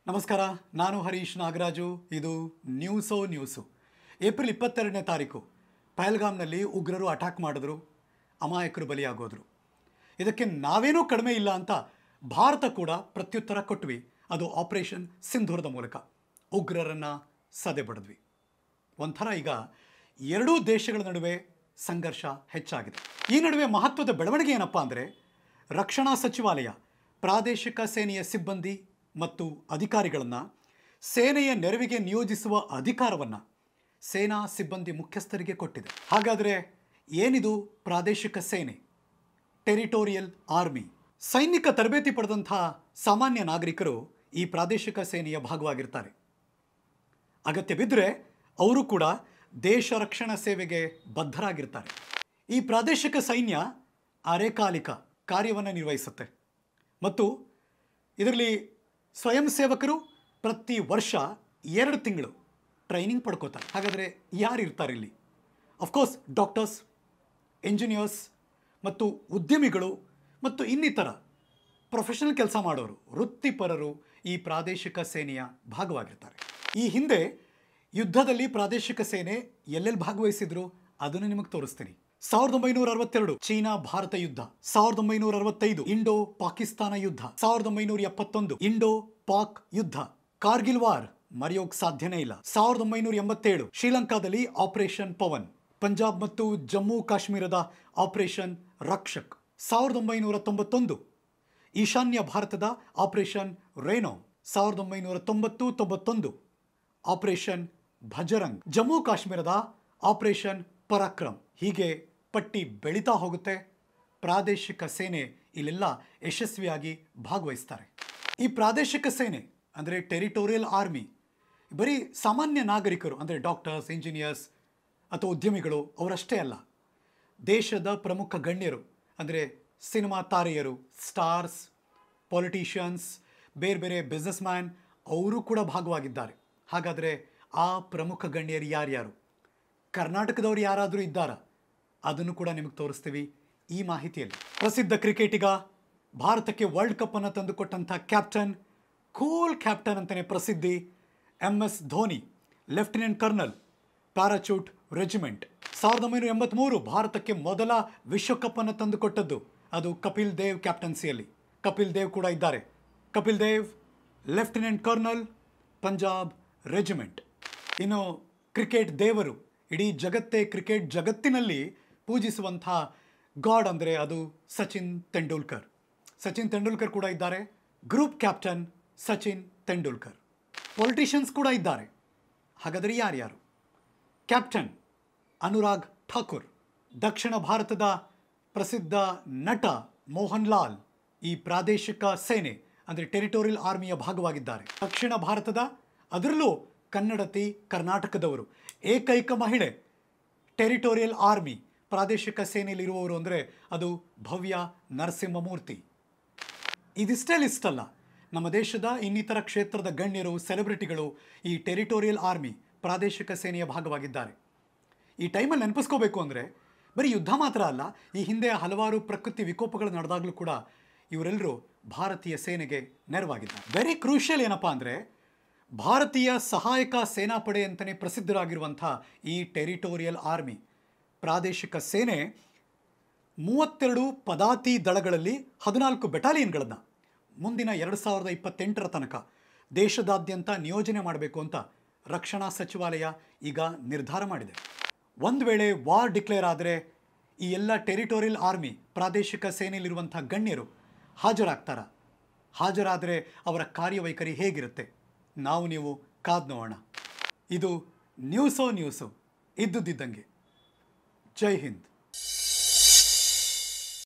ನಮಸ್ಕಾರ, ನಾನು ಹರೀಶ್ ನಾಗರಾಜು. ಇದು ನ್ಯೂಸು. ಏಪ್ರಿಲ್ 22ನೇ ತಾರೀಕು ಪಹಲ್ಗಾಮ್ನಲ್ಲಿ ಉಗ್ರರು ಅಟ್ಯಾಕ್ ಮಾಡಿದ್ರು, ಅಮಾಯಕರು ಬಲಿಯಾಗೋದ್ರು. ಇದಕ್ಕೆ ನಾವೇನೂ ಕಡಿಮೆ ಇಲ್ಲ ಅಂತ ಭಾರತ ಕೂಡ ಪ್ರತ್ಯುತ್ತರ ಕೊಟ್ವಿ. ಅದು ಆಪರೇಷನ್ ಸಿಂಧೂರದ ಮೂಲಕ ಉಗ್ರರನ್ನು ಸದೆ ಬಡಿದ್ವಿ. ಒಂಥರ ಈಗ ಎರಡೂ ದೇಶಗಳ ನಡುವೆ ಸಂಘರ್ಷ ಹೆಚ್ಚಾಗಿದೆ. ಈ ನಡುವೆ ಮಹತ್ವದ ಬೆಳವಣಿಗೆ ಏನಪ್ಪ ಅಂದರೆ, ರಕ್ಷಣಾ ಸಚಿವಾಲಯ ಪ್ರಾದೇಶಿಕ ಸೇನೆಯ ಸಿಬ್ಬಂದಿ ಮತ್ತು ಅಧಿಕಾರಿಗಳನ್ನು ಸೇನೆಯ ನೆರವಿಗೆ ನಿಯೋಜಿಸುವ ಅಧಿಕಾರವನ್ನು ಸೇನಾ ಸಿಬ್ಬಂದಿ ಮುಖ್ಯಸ್ಥರಿಗೆ ಕೊಟ್ಟಿದೆ. ಹಾಗಾದರೆ ಏನಿದು ಪ್ರಾದೇಶಿಕ ಸೇನೆ, ಟೆರಿಟೋರಿಯಲ್ ಆರ್ಮಿ? ಸೈನಿಕ ತರಬೇತಿ ಪಡೆದಂಥ ಸಾಮಾನ್ಯ ನಾಗರಿಕರು ಈ ಪ್ರಾದೇಶಿಕ ಸೇನೆಯ ಭಾಗವಾಗಿರ್ತಾರೆ. ಅಗತ್ಯ ಬಿದ್ದರೆ ಅವರು ಕೂಡ ದೇಶ ರಕ್ಷಣಾ ಸೇವೆಗೆ ಬದ್ಧರಾಗಿರ್ತಾರೆ. ಈ ಪ್ರಾದೇಶಿಕ ಸೈನ್ಯ ಅರೆಕಾಲಿಕ ಕಾರ್ಯವನ್ನು ನಿರ್ವಹಿಸುತ್ತೆ ಮತ್ತು ಇದರಲ್ಲಿ ಸ್ವಯಂ ಸೇವಕರು ಪ್ರತಿ ವರ್ಷ 2 ತಿಂಗಳು ಟ್ರೈನಿಂಗ್ ಪಡ್ಕೋತಾರೆ. ಹಾಗಾದರೆ ಯಾರು ಇರ್ತಾರೆ ಇಲ್ಲಿ? ಅಫ್ಕೋರ್ಸ್ ಡಾಕ್ಟರ್ಸ್, ಇಂಜಿನಿಯರ್ಸ್ ಮತ್ತು ಉದ್ಯಮಿಗಳು ಮತ್ತು ಇನ್ನಿತರ ಪ್ರೊಫೆಷನಲ್ ಕೆಲಸ ಮಾಡೋರು, ವೃತ್ತಿಪರರು ಈ ಪ್ರಾದೇಶಿಕ ಸೇನೆಯ ಭಾಗವಾಗಿರ್ತಾರೆ. ಈ ಹಿಂದೆ ಯುದ್ಧದಲ್ಲಿ ಪ್ರಾದೇಶಿಕ ಸೇನೆ ಎಲ್ಲೆಲ್ಲಿ ಭಾಗವಹಿಸಿದ್ರು ಅದನ್ನು ನಿಮಗೆ ತೋರಿಸ್ತೀನಿ. 1962 ಚೀನಾ ಭಾರತ ಯುದ್ಧ, 1965 ಇಂಡೋ ಪಾಕಿಸ್ತಾನ ಯುದ್ಧ, 1971 ಇಂಡೋ ಪಾಕ್ ಯುದ್ಧ, ಕಾರ್ಗಿಲ್ ವಾರ್ ಮರೆಯೋಕ್ ಸಾಧ್ಯನೇ ಇಲ್ಲ. 1987 ಶ್ರೀಲಂಕಾದಲ್ಲಿ ಆಪರೇಷನ್ ಪವನ್, ಪಂಜಾಬ್ ಮತ್ತು ಜಮ್ಮು ಕಾಶ್ಮೀರದ ಆಪರೇಷನ್ ರಕ್ಷಕ್, 1991 ಈಶಾನ್ಯ ಭಾರತದ ಆಪರೇಷನ್ ರೇನೋ, 1990-91 ಆಪರೇಷನ್ ಭಜರಂಗ್, ಜಮ್ಮು ಕಾಶ್ಮೀರದ ಆಪರೇಷನ್ ಪರಾಕ್ರಮ್. ಹೀಗೆ ಪಟ್ಟಿ ಬೆಳೀತಾ ಹೋಗುತ್ತೆ. ಪ್ರಾದೇಶಿಕ ಸೇನೆ ಇಲ್ಲೆಲ್ಲ ಯಶಸ್ವಿಯಾಗಿ ಭಾಗವಹಿಸ್ತಾರೆ. ಈ ಪ್ರಾದೇಶಿಕ ಸೇನೆ ಅಂದರೆ ಟೆರಿಟೋರಿಯಲ್ ಆರ್ಮಿ ಬರೀ ಸಾಮಾನ್ಯ ನಾಗರಿಕರು ಅಂದರೆ ಡಾಕ್ಟರ್ಸ್, ಇಂಜಿನಿಯರ್ಸ್ ಅಥವಾ ಉದ್ಯಮಿಗಳು ಅವರಷ್ಟೇ ಅಲ್ಲ. ದೇಶದ ಪ್ರಮುಖ ಗಣ್ಯರು ಅಂದರೆ ಸಿನಿಮಾ ತಾರೆಯರು, ಸ್ಟಾರ್ಸ್, ಪೊಲಿಟಿಷಿಯನ್ಸ್, ಬೇರೆ ಬೇರೆ ಬಿಸ್ನೆಸ್ ಮ್ಯಾನ್ ಅವರು ಕೂಡ ಭಾಗವಾಗಿದ್ದಾರೆ. ಹಾಗಾದರೆ ಆ ಪ್ರಮುಖ ಗಣ್ಯರು ಯಾರ್ಯಾರು? ಕರ್ನಾಟಕದವರು ಯಾರಾದರೂ ಇದ್ದಾರಾ? ಅದನ್ನು ಕೂಡ ನಿಮಗೆ ತೋರಿಸ್ತೀವಿ ಈ ಮಾಹಿತಿಯಲ್ಲಿ. ಪ್ರಸಿದ್ಧ ಕ್ರಿಕೆಟಿಗ, ಭಾರತಕ್ಕೆ ವರ್ಲ್ಡ್ ಕಪ್ ಅನ್ನು ತಂದುಕೊಟ್ಟಂಥ ಕ್ಯಾಪ್ಟನ್, ಕೂಲ್ ಕ್ಯಾಪ್ಟನ್ ಅಂತಲೇ ಪ್ರಸಿದ್ಧಿ, MS Dhoni, lieutenant colonel, parachute regiment. 1983 ಭಾರತಕ್ಕೆ ಮೊದಲ ವಿಶ್ವಕಪ್ ಅನ್ನು ತಂದುಕೊಟ್ಟದ್ದು ಅದು ಕಪಿಲ್ ದೇವ್ ಕ್ಯಾಪ್ಟನ್ಸಿಯಲ್ಲಿ. ಕಪಿಲ್ ದೇವ್ ಕೂಡ ಇದ್ದಾರೆ. Kapil Dev lieutenant colonel, Punjab regiment. ಇನ್ನು ಕ್ರಿಕೆಟ್ ದೇವರು, ಇಡೀ ಜಗತ್ತೇ ಕ್ರಿಕೆಟ್ ಜಗತ್ತಿನಲ್ಲಿ ಪೂಜಿಸುವಂಥ ಗಾಡ್ ಅಂದರೆ ಅದು ಸಚಿನ್ ತೆಂಡೂಲ್ಕರ್. ಸಚಿನ್ ತೆಂಡೂಲ್ಕರ್ ಕೂಡ ಇದ್ದಾರೆ. Group captain Sachin Tendulkar. Politicians ಕೂಡ ಇದ್ದಾರೆ. ಹಾಗಾದರೆ ಯಾರ್ಯಾರು? ಕ್ಯಾಪ್ಟನ್ ಅನುರಾಗ್ ಠಾಕೂರ್, ದಕ್ಷಿಣ ಭಾರತದ ಪ್ರಸಿದ್ಧ ನಟ ಮೋಹನ್ ಲಾಲ್ ಈ ಪ್ರಾದೇಶಿಕ ಸೇನೆ ಅಂದರೆ ಟೆರಿಟೋರಿಯಲ್ ಆರ್ಮಿಯ ಭಾಗವಾಗಿದ್ದಾರೆ. ದಕ್ಷಿಣ ಭಾರತದ, ಅದರಲ್ಲೂ ಕನ್ನಡತಿ, ಕರ್ನಾಟಕದವರು, ಏಕೈಕ ಮಹಿಳೆ ಟೆರಿಟೋರಿಯಲ್ ಆರ್ಮಿ ಪ್ರಾದೇಶಿಕ ಸೇನೆಯಲ್ಲಿರುವವರು ಅಂದರೆ ಅದು ಭವ್ಯ ನರಸಿಂಹಮೂರ್ತಿ. ಇದಿಷ್ಟೇ ಲಿಸ್ಟ್ ಅಲ್ಲ, ನಮ್ಮ ದೇಶದ ಇನ್ನಿತರ ಕ್ಷೇತ್ರದ ಗಣ್ಯರು, ಸೆಲೆಬ್ರಿಟಿಗಳು ಈ ಟೆರಿಟೋರಿಯಲ್ ಆರ್ಮಿ ಪ್ರಾದೇಶಿಕ ಸೇನೆಯ ಭಾಗವಾಗಿದ್ದಾರೆ. ಈ ಟೈಮಲ್ಲಿ ನೆನಪಿಸ್ಕೋಬೇಕು ಅಂದರೆ ಬರೀ ಯುದ್ಧ ಮಾತ್ರ ಅಲ್ಲ, ಈ ಹಿಂದೆ ಹಲವಾರು ಪ್ರಕೃತಿ ವಿಕೋಪಗಳು ನಡೆದಾಗಲೂ ಕೂಡ ಇವರೆಲ್ಲರೂ ಭಾರತೀಯ ಸೇನೆಗೆ ನೆರವಾಗಿದ್ದಾರೆ. ವೆರಿ ಕ್ರೂಷಿಯಲ್ ಏನಪ್ಪ ಅಂದರೆ, ಭಾರತೀಯ ಸಹಾಯಕ ಸೇನಾಪಡೆ ಅಂತಲೇ ಪ್ರಸಿದ್ಧರಾಗಿರುವಂಥ ಈ ಟೆರಿಟೋರಿಯಲ್ ಆರ್ಮಿ ಪ್ರಾದೇಶಿಕ ಸೇನೆ 32 ಪದಾತಿ ದಳಗಳಲ್ಲಿ 14 ಬೆಟಾಲಿಯನ್ಗಳನ್ನು ಮುಂದಿನ 2028 ತನಕ ದೇಶದಾದ್ಯಂತ ನಿಯೋಜನೆ ಮಾಡಬೇಕು ಅಂತ ರಕ್ಷಣಾ ಸಚಿವಾಲಯ ಈಗ ನಿರ್ಧಾರ ಮಾಡಿದೆ. ಒಂದು ವೇಳೆ ವಾರ್ ಡಿಕ್ಲೇರ್ ಆದರೆ ಈ ಎಲ್ಲ ಟೆರಿಟೋರಿಯಲ್ ಆರ್ಮಿ ಪ್ರಾದೇಶಿಕ ಸೇನೆಯಲ್ಲಿರುವಂಥ ಗಣ್ಯರು ಹಾಜರಾಗ್ತಾರಾ? ಹಾಜರಾದರೆ ಅವರ ಕಾರ್ಯವೈಖರಿ ಹೇಗಿರುತ್ತೆ? ನಾವು ನೀವು ಕಾದ್ ನೋಡೋಣ. ಇದು ನ್ಯೂಸು ಇದ್ದುದ್ದಂಗೆ. ಜೈ ಹಿಂದ್.